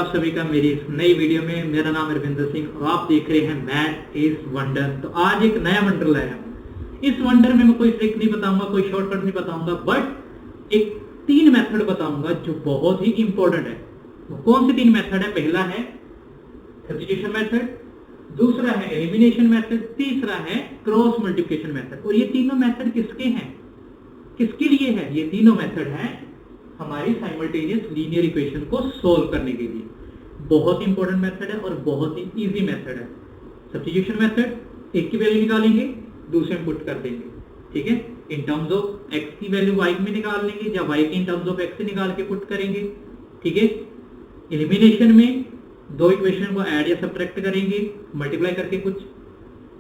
आप सभी का मेरी इस नई वीडियो में। मेरा नाम रविंदर सिंह और आप देख रहे हैं मैथ इज वंडर। तो आज एक नया वंडर लाया हूं। इस वंडर में मैं कोई ट्रिक नहीं बताऊंगा, कोई शॉर्टकट नहीं बताऊंगा, बट एक 3 मेथड बताऊंगा जो बहुत ही इंपॉर्टेंट है। वो कौन से 3 मेथड है? पहला है सब्स्टिट्यूशन मेथड, दूसरा है एलिमिनेशन मेथड, तीसरा है क्रॉस मल्टीप्लिकेशन मेथड। और ये तीनों मेथड किसके हैं, किसके लिए है? ये तीनों मेथड है हमारी साइमल्टेनियस लीनियर इक्वेशन को सोल्व करने के लिए। बहुत इंपॉर्टेंट मेथड है और बहुत ही इजी मेथड है। सब्स्टिट्यूशन मेथड, एक की वैल्यू निकालेंगे, दूसरे में पुट कर देंगे, ठीक है। इन टर्म्स ऑफ x की वैल्यू y में निकाल लेंगे या y की इन टर्म्स ऑफ x से निकाल के पुट करेंगे, ठीक है। एलिमिनेशन में 2 इक्वेशन को ऐड या सब्ट्रैक्ट करेंगे मल्टीप्लाई करके कुछ।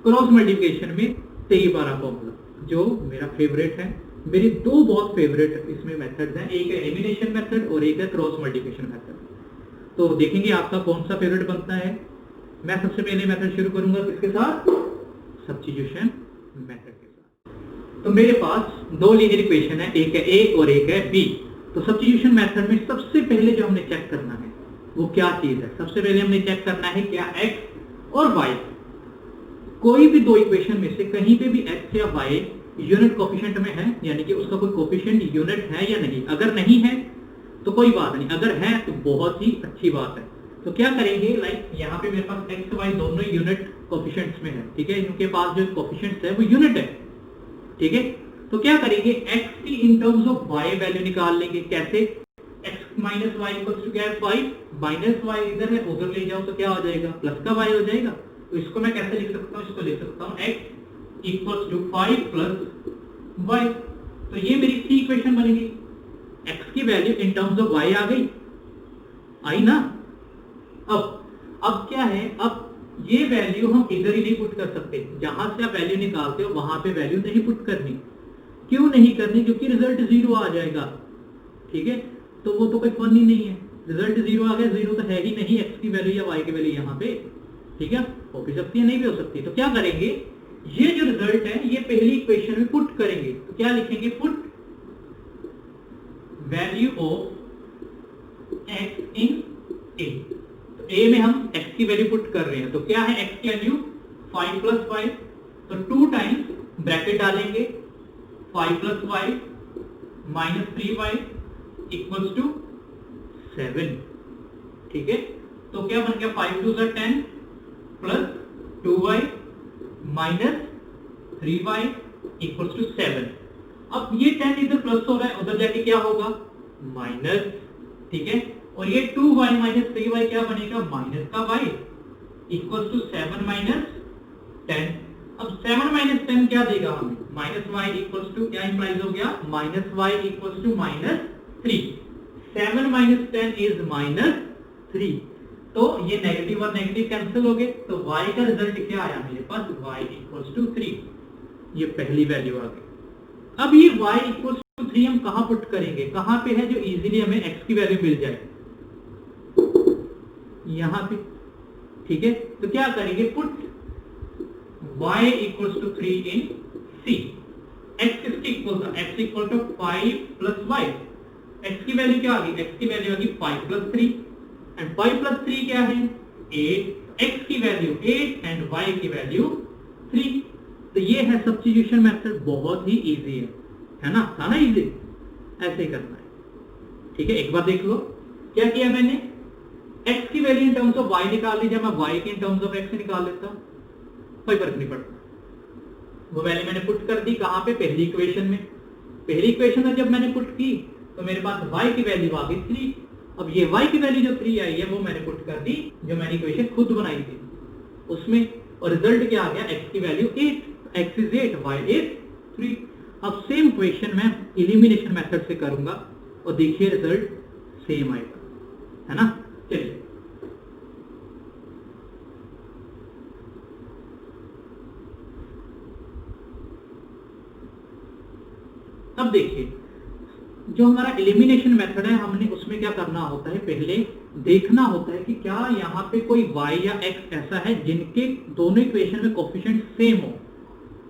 क्रॉस मल्टीप्लिकेशन में 23 12 फॉर्मूला, जो मेरा फेवरेट है। मेरे 2 बहुत फेवरेट इसमें मेथड्स हैं, एक है एलिमिनेशन मेथड और एक है क्रॉस मल्टीप्लिकेशन मेथड। तो देखेंगे आपका कौन सा फेवरेट बनता है। मैं सबसे पहले मेथड शुरू करूंगा किसके साथ? सब्स्टिट्यूशन मेथड के साथ। तो मेरे पास 2 लीनियर इक्वेशन है, एक है a और एक है b। तो सब्स्टिट्यूशन मेथड में सबसे पहले जो हमने चेक करना है वो क्या चीज है? सबसे पहले हमने चेक करना है क्या x और y, कोई भी 2 इक्वेशन में से कहीं पे भी x या y यूनिट कोफिशिएंट में है, यानी कि उसका कोई कोफिशिएंट यूनिट है या नहीं। अगर नहीं है तो कोई बात नहीं, अगर है तो बहुत ही अच्छी बात है। तो क्या करेंगे, लाइक यहाँ पे मेरे पास x y दोनों यूनिट कोफिशिएंट्स में है, ठीक है। इनके पास जो कोफिशिएंट्स है वो यूनिट है, ठीक है। तो क्या करेंगे, x की in terms of y value निकाल लेंगे। कैसे? x minus y equals to क्या है? 5। माइनस वाई इधर है, उधर ले जाओ तो क्या हो जाएगा? प्लस का y हो जाएगा। तो इसको मैं कैसे लिख सकता हूँ? इसको लिख सकता हूँ x equals to 5 plus y। तो ये मेरी सी इक्वेशन बनेगी। x की value in terms of y आ गई, आई ना। अब क्या है, अब ये वैल्यू हम इधर ही नहीं पुट कर सकते। जहां से आप वैल्यू निकालते हो वहां पे वैल्यू नहीं पुट करनी। क्यों नहीं करनी? क्योंकि रिजल्ट 0 आ जाएगा, ठीक है। तो वो तो कोई फन ही नहीं है। रिजल्ट 0 आ गया, 0 तो है ही नहीं x की वैल्यू या y की वैल्यू यहाँ पे, ठीक है। हो भी सकती है, नहीं भी हो सकती। तो क्या करेंगे, ये जो रिजल्ट है ये पहली इक्वेशन में पुट करेंगे। तो क्या लिखेंगे? Put value of x in a। तो a में हम x की वैल्यू पुट कर रहे हैं। तो क्या है x की वैल्यू? 5 प्लस 5। तो 2 टाइम्स ब्रैकेट डालेंगे, 5 plus 5 minus 3y equals to 7, ठीक है। तो क्या बन गया? 5 2 10 plus 2y minus 3y equals to 7। अब ये 10 इधर प्लस हो रहा है, उधर जाके क्या होगा? माइनस, ठीक है। और ये 2y माइनस 3y क्या बनेगा? माइनस का y इक्वल्स टू 7 माइनस 10। अब 7 माइनस 10 क्या देगा हमें? माइनस y इक्वल्स टू क्या इंप्लाइज हो गया? Minus y equals to minus 3। 7 minus 10 is minus 3। तो ये नेगेटिव और नेगेटिव कैंसिल हो गए। तो y का रिजल्ट क्या आया मेरे पास? y equals to 3। ये पहली वैल्यू आ गई। अब ये y इक्वल्स टू 3 हम कहां पुट करेंगे? कहां पे है जो इजीली हमें x की वैल्यू मिल जाए? यहां पे, ठीक है। तो क्या करेंगे? Put y equals to 3 in c। x किसके इक्वल था? x equal to 5 plus y। x की वैल्यू क्या आ गई? x की वैल्यू आ गई 5 प्लस 3। एंड 5 प्लस 3 क्या है? 8। x की वैल्यू 8 एंड y की वैल्यू 3। तो ये है सब्स्टिट्यूशन मेथड, बहुत ही इजी है ना? था ना इजी? ऐसे ही करना है, ठीक है। एक बार देख लो क्या किया मैंने। x की value in terms of y निकाल ली, जब मैं y की इन टर्म्स ऑफ x निकाल लेता, कोई फर्क नहीं पड़ता। वो वैल्यू मैंने पुट कर दी कहां पे? पहली इक्वेशन में। पहली इक्वेशन में जब मैंने पुट की तो मेरे पास y की वैल्यू आ गई 3। अब ये y की वैल्यू जो 3 आई है वो मैंने पुट कर दी जो मैंने इक्वेशन खुद बनाई थी उसमें, और रिजल्ट क्या आ गया? x की value 8। x is 8, y is 3। अब सेम इक्वेशन मैं एलिमिनेशन मेथड से करूंगा और देखिए रिजल्ट सेम आएगा, है ना। चलिए अब देखिए, जो हमारा एलिमिनेशन मेथड है हमने उसमें क्या करना होता है? पहले देखना होता है कि क्या यहाँ पे कोई y या x ऐसा है जिनके दोनों इक्वेशन में कोफिशिएंट सेम हो।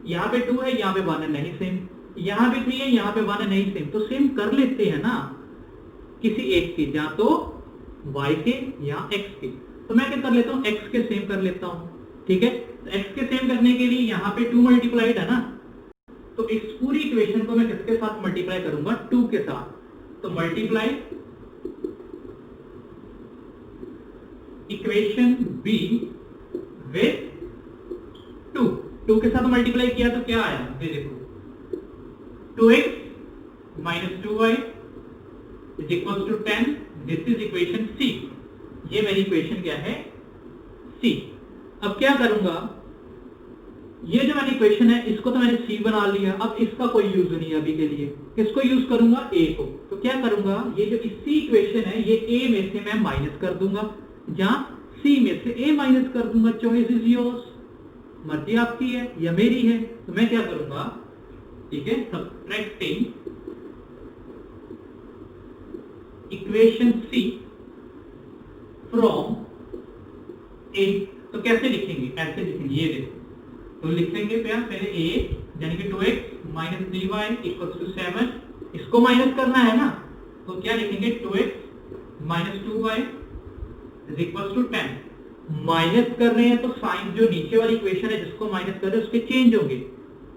यहाँ पे 2 है, यहाँ पे 1 है, नहीं सेम। यहाँ पे 3 है, यहाँ पे 1 है, नहीं सेम। तो सेम कर लेते हैं ना किसी एक की, या तो y के या x के। तो मैं क्या कर लेता हूँ, x के सेम कर लेता हूँ, ठीक है। तो x के सेम करने के लिए यहाँ पे 2 मल्टीप्लाइड है ना, तो इस पूरी इक्वेशन को मैं किसके साथ मल्टीप्लाई करूंगा, 2 के साथ। तो मल्टीप्लाई इक्वेशन b विथ 2 के साथ मल्टीप्लाई किया तो क्या आया, ये देखो 2x minus 2y is equal to 10। This is equation C. ये मेरी इक्वेशन क्या है, सी। अब क्या करूंगा, ये जो मैंने इक्वेशन है इसको तो मैंने सी बना लिया, अब इसका कोई यूज नहीं है अभी के लिए। किसको यूज करूंगा, ए को। तो क्या करूंगा, ये जो सी इक्वेशन है ये ए में से मैं माइनस कर दूंगा, या सी में से ए माइनस कर दूंगा। चॉइस इज योर्स, मर्जी आपकी है या मेरी है। तो मैं क्या करूंगा, ठीक है, सब्ट्रैक्टिंग इक्वेशन सी फ्रॉम ए। तो कैसे लिखेंगे, ऐसे लिखेंगे, ये देखो। तो लिखेंगे क्या, पहले ए यानी कि 2x minus 3y equal to 7, इसको माइनस करना है ना, तो क्या लिखेंगे 2x minus 2y is equal to 10। Minus कर रहे हैं तो साइन जो नीचे वाली इक्वेशन है जिसको माइनस कर रहे हैं उसके चेंज होंगे।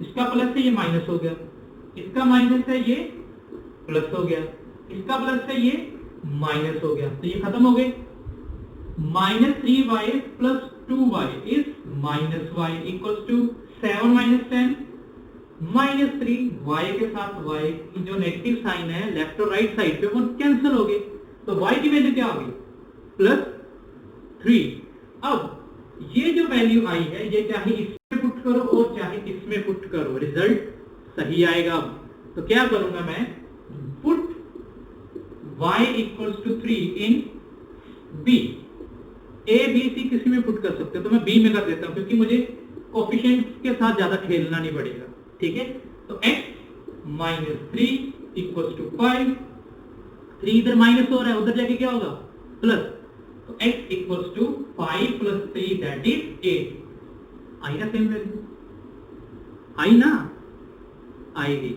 इसका प्लस है ये माइनस हो गया, इसका माइनस है ये प्लस हो गया, इसका प्लस है ये माइनस हो गया, तो ये खत्म हो गए। Minus 3y plus 2y is minus y equal to 7 minus 10 minus 3, y के साथ y की जो नेगेटिव साइन है लेफ्ट और राइट साइड पे वो कैंसिल हो गए। तो y की वैल्यू क्या आ गई, प्लस 3। अब ये जो वैल्यू आई है ये चाहे इसमें पुट करो और चाहे इसमें पुट करो, रिजल्ट सही आएगा। तो क्या करूंगा मैं, put y equal to 3 in b। A B C किसी में पुट कर सकते हो, तो मैं बी में कर देता हूं क्योंकि मुझे कोफिशिएंट्स के साथ ज्यादा खेलना नहीं पड़ेगा, ठीक है। तो x माइनस 3 इक्वल टू 5, 3 इधर माइनस हो रहा है, उधर जाके क्या होगा, प्लस। तो x equal to 5 plus 3 that is 8। आई ना सेम वैल्यू, आई ना, आएगी।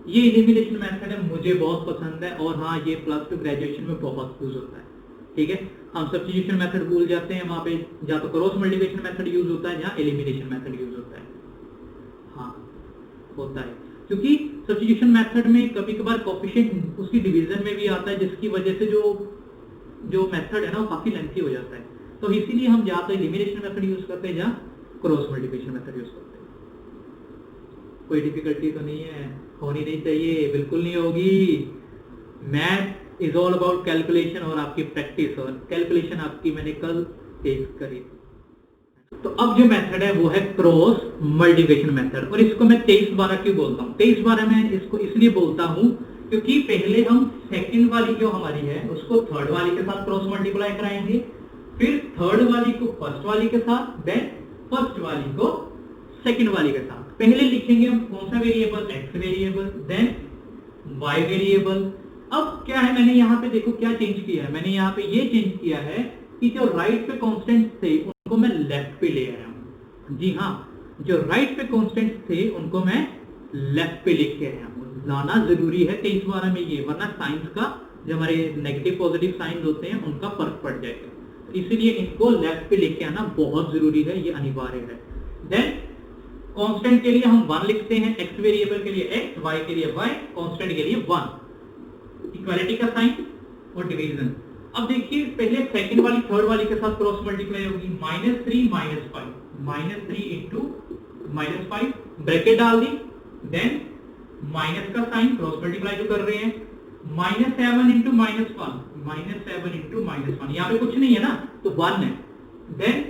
ये एलिमिनेशन मेथड है, मुझे बहुत पसंद है, और हाँ ये प्लस 2 ग्रेजुएशन में बहुत यूज होता है, ठीक है। हम सब्स्टिट्यूशन मेथड भूल जाते हैं, वहां पे या तो क्रॉस मल्टीप्लिकेशन मेथड यूज होता है या एलिमिनेशन मेथड यूज होता है। हाँ होता है, क्योंकि सब्स्टिट्यूशन मेथड में कभी कभार कोफिशिएंट उसकी डिवीजन में भी आता है, जिसकी वजह से जो मेथड है ना वो काफी लेंथी हो जाता है। तो इसीलिए हम या तो एलिमिनेशन मेथड यूज करते हैं या क्रॉस मल्टीप्लिकेशन मेथड यूज करते हैं। कोई डिफिकल्टी तो नहीं है, होनी नहीं चाहिए, बिल्कुल नहीं होगी। Math is all about calculation और आपकी प्रैक्टिस, और कैलकुलेशन आपकी मैंने कल टेस्ट करी। तो अब जो मेथड है वो है क्रॉस मल्टीप्लिकेशन मेथड, और इसको मैं 23/12 क्यों बोलता हूँ। 23/12 में इसको इसलिए बोलता हूँ क्योंकि पहले हम सेकंड वाली जो हमारी है उसको थर्ड वाली के साथ क्रॉस मल्टीप्लाई कराएंगे, फिर थर्ड वाली को फर्स्ट वाली के साथ, देन फर्स्ट वाली को सेकंड वाली के साथ। पहले लिखेंगे हम कौन सा variable, x variable, then y variable. अब क्या है, मैंने यहाँ पे देखो क्या चेंज किया है, मैंने यहाँ पे ये चेंज किया है कि जो राइट पे कांस्टेंट्स थे उनको मैं लेफ्ट पे ले आया हूँ। जी हाँ, जो राइट पे कांस्टेंट्स थे उनको मैं लेफ्ट पे लेके आया हूँ। लाना जरूरी है 23/12 में ये, वरना साइंस का जो हमारे नेगेटिव पॉजिटिव साइन होते हैं उनका फर्क पड़ जाएगा। तो इसीलिए इनको लेफ्ट पे लेके आना बहुत जरूरी है, ये अनिवार्य है। देन कांस्टेंट के लिए हम 1 लिखते हैं, एक्स वेरिएबल के लिए x, y के लिए y, कांस्टेंट के लिए 1। इक्वालिटी का साइन और डिवीजन। अब देखिए पहले सेकंड वाली थर्ड वाली के साथ क्रॉस मल्टीप्लाई होगी, -3 -5, -3 इंटू -5 ब्रैकेट डाल दी, देन माइनस का साइन क्रॉस मल्टीप्लाई जो कर रहे हैं, -7 इंटू -1, -7 इंटू -1, यहाँ पे कुछ नहीं है ना तो 1 है। देन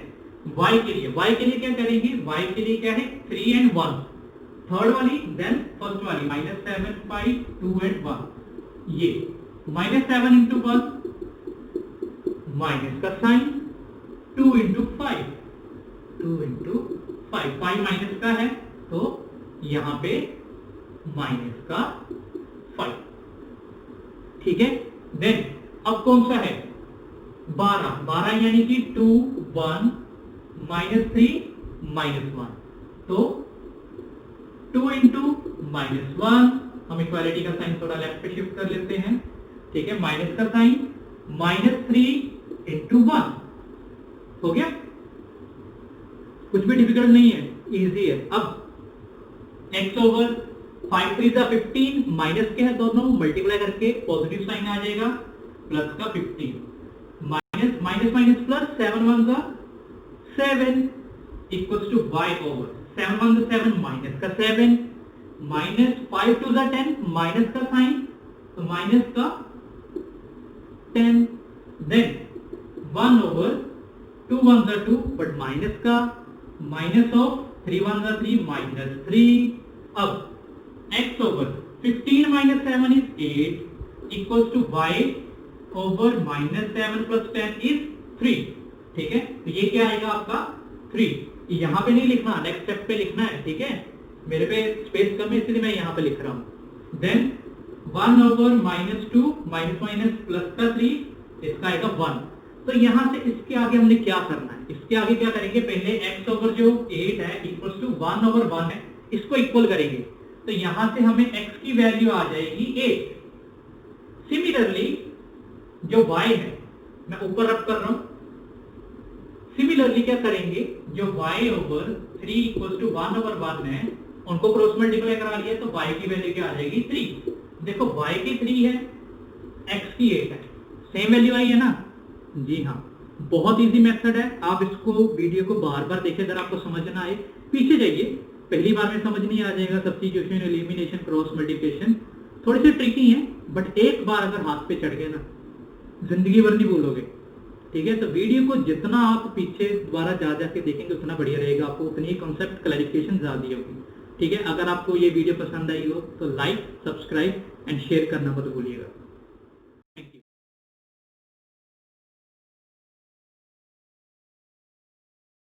y के लिए क्या करेंगे, y के लिए क्या है 3 and 1, थर्ड वाली, देन फर्स्ट वाली -7 5 2 and 1। ये -7 इंटू 1, माइनस का साइन 2 इंटू 5, 2 इंटू 5, 5 माइनस का है तो यहां पे माइनस का 5, ठीक है। देन अब कौन सा है 12 यानी कि 2 1 -3 -1, तो 2 इंटू -1, हम इक्वालिटी का साइन थोड़ा लेफ्ट पे शिफ्ट कर लेते हैं, ठीक है। माइनस का साइन -3 इंटू 1 हो गया, कुछ भी डिफिकल्ट नहीं है, इजी है। अब x ओवर 5 3 15 माइनस के है दोनों, मल्टीप्लाई करके पॉजिटिव साइन आ जाएगा, प्लस का 15 माइनस माइनस माइनस प्लस 7 1 का 7 इक्वल्स टू y ओवर 7 1 का 7 माइनस का 7 माइनस 5 2 10 माइनस का साइन तो माइनस का 10 देन 1 ओवर 2 1 2 बट माइनस का माइनस ऑफ 3 1 3 माइनस 3। अब x over 15 minus 7 is 8 equals to y over minus 7 plus 10 is 3। ठीक है, तो ये क्या आएगा आपका 3। यहाँ पे नहीं लिखना, नेक्स्ट स्टेप पे लिखना है। ठीक है, मेरे पे स्पेस कम है इसलिए मैं यहाँ पे लिख रहा हूँ। Then 1 over minus 2 minus minus plus का 3 इसका आएगा 1। तो यहाँ से इसके आगे हमने क्या करना है, इसके आगे क्या करेंगे, पहले x ओवर जो 8 है इक्वल्स टू 1 ओवर 1 है, इसको इक्वल करेंगे। तो यहाँ से हमें x की वैल्यू आ जाएगी 8। सिमिलरली जो y है, मैं ऊपर रब कर रहा हूँ, सिमिलरली क्या करेंगे, जो y over 3 equals to 1 over 1 है उनको क्रॉस मल्टीप्लाई करा लिया तो y की वैल्यू क्या आ जाएगी 3। देखो y की 3 है, x की 8 है, सेम वैल्यू आई है ना। जी हाँ, बहुत इजी मेथड है, आप इसको वीडियो को बार बार देखें, अगर आपको समझ ना आए पीछे जाइए, पहली बार में समझ नहीं आ जाएगा। सब्स्टिट्यूशन, एलिमिनेशन, क्रॉस मल्टीप्लिकेशन थोड़े से ट्रिकी हैं, बट एक बार अगर हाथ पे चढ़ गए ना जिंदगी भर नहीं भूलोगे। ठीक है, तो वीडियो को जितना आप पीछे दोबारा जा जाके देखेंगे उतना बढ़िया रहेगा, आपको उतनी कॉन्सेप्ट क्लैरिफिकेशन ज्यादा होगी। ठीक है, अगर आपको ये वीडियो पसंद आई हो तो लाइक, सब्सक्राइब एंड शेयर करना मत भूलिएगा।